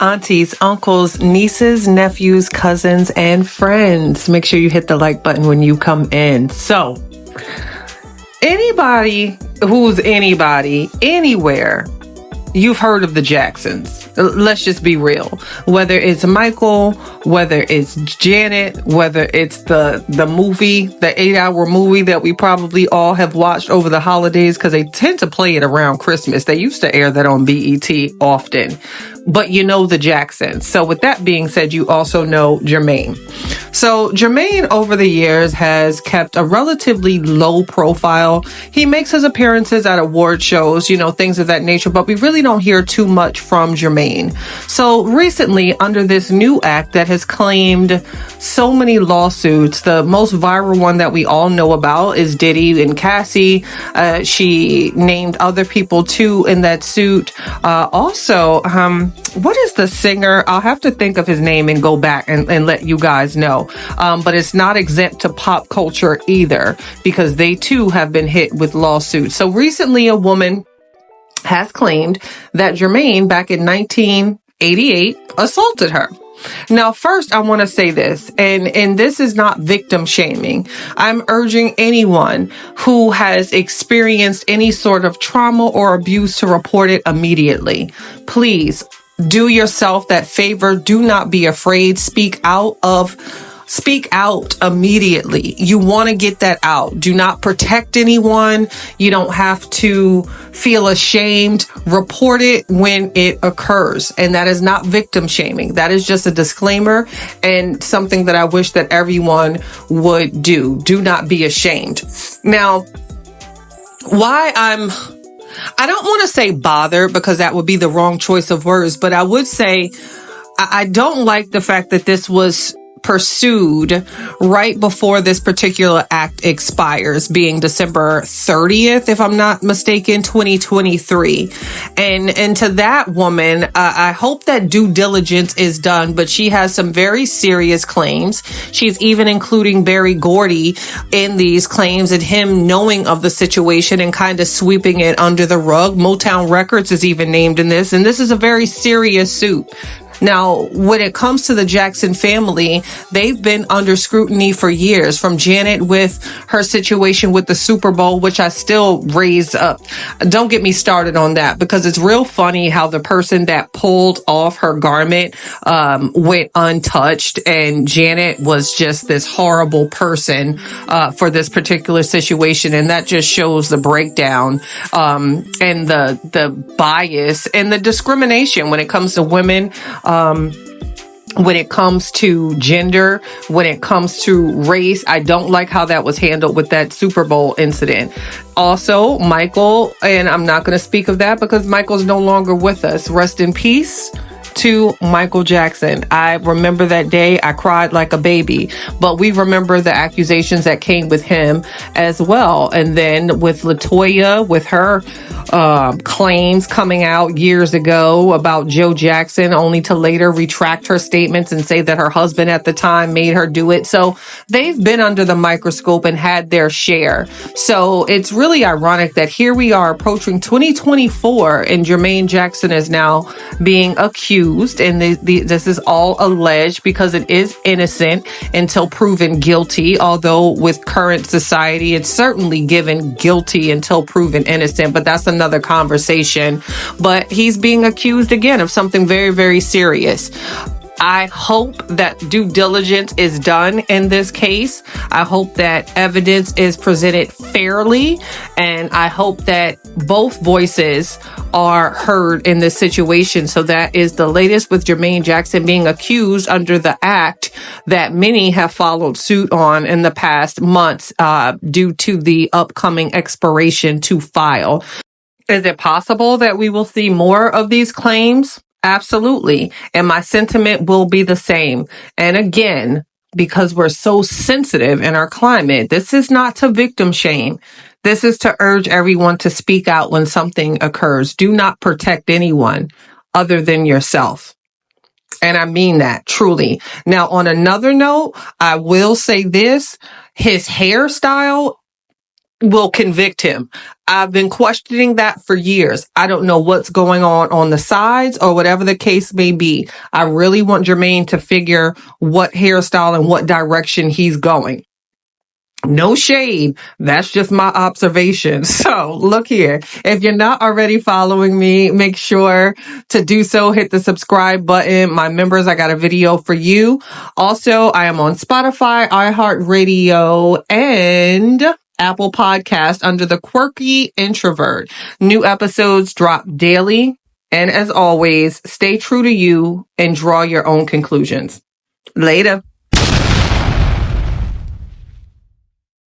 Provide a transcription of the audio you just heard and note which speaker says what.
Speaker 1: Aunties, uncles, nieces, nephews, cousins, and friends. Make sure you hit the like button when you come in. So, anybody who's anybody, anywhere, you've heard of the Jacksons. Let's just be real. Whether it's Michael, whether it's Janet, whether it's the movie, the 8-hour movie that we probably all have watched over the holidays, because they tend to play it around Christmas. They used to air that on BET often. But you know the Jacksons. So with that being said, you also know Jermaine. So Jermaine over the years has kept a relatively low profile. He makes his appearances at award shows, things of that nature, but we really don't hear too much from Jermaine. So recently, under this new act that has claimed so many lawsuits, the most viral one that we all know about is Diddy and Cassie. She named other people too in that suit. Also, what is the singer? I'll have to think of his name and go back and let you guys know. But it's not exempt to pop culture either, because they too have been hit with lawsuits. So recently, a woman has claimed that Jermaine back in 1988 assaulted her. Now, first, I want to say this, and this is not victim shaming. I'm urging anyone who has experienced any sort of trauma or abuse to report it immediately. Please do yourself that favor. Do not be afraid. Speak out immediately. You want to get that out. Do not protect anyone. You don't have to feel ashamed. Report it when it occurs. And that is not victim shaming. That is just a disclaimer and something that I wish that everyone would do. Do not be ashamed. Now, I don't want to say bothered, because that would be the wrong choice of words, but I would say I don't like the fact that this was pursued right before this particular act expires, being December 30th, if I'm not mistaken, 2023. And to that woman, I hope that due diligence is done, but she has some very serious claims. She's even including Berry Gordy in these claims, and him knowing of the situation and kind of sweeping it under the rug. Motown Records is even named in this, and this is a very serious suit. Now, when it comes to the Jackson family, they've been under scrutiny for years, from Janet with her situation with the Super Bowl, which I still raise up. Don't get me started on that, because it's real funny how the person that pulled off her garment went untouched, and Janet was just this horrible person for this particular situation. And that just shows the breakdown and the bias and the discrimination when it comes to women. When it comes to gender, when it comes to race. I don't like how that was handled with that Super Bowl incident. Also, Michael, and I'm not going to speak of that because Michael's no longer with us. Rest in peace to Michael Jackson. I remember that day. I cried like a baby, but we remember the accusations that came with him as well. And then with LaToya, with her claims coming out years ago about Joe Jackson, only to later retract her statements and say that her husband at the time made her do it. So they've been under the microscope and had their share. So it's really ironic that here we are approaching 2024 and Jermaine Jackson is now being accused, and this is all alleged because it is innocent until proven guilty, although with current society it's certainly given guilty until proven innocent, but that's another conversation. But he's being accused again of something very, very serious. I hope that due diligence is done in this case. I hope that evidence is presented fairly, and I hope that both voices are heard in this situation. So that is the latest with Jermaine Jackson being accused under the act that many have followed suit on in the past months due to the upcoming expiration to file. Is it possible that we will see more of these claims? Absolutely. And my sentiment will be the same. And again, because we're so sensitive in our climate, this is not to victim shame. This is to urge everyone to speak out when something occurs. Do not protect anyone other than yourself. And I mean that truly. Now, on another note, I will say this. His hairstyle will convict him. I've been questioning that for years. I don't know what's going on the sides or whatever the case may be. I really want Jermaine to figure what hairstyle and what direction he's going. No shade. That's just my observation. So look here. If you're not already following me, make sure to do so. Hit the subscribe button. My members, I got a video for you. Also, I am on Spotify, iHeartRadio, and Apple Podcast under the Quirky Introvert. New episodes drop daily. And as always, stay true to you and draw your own conclusions. Later.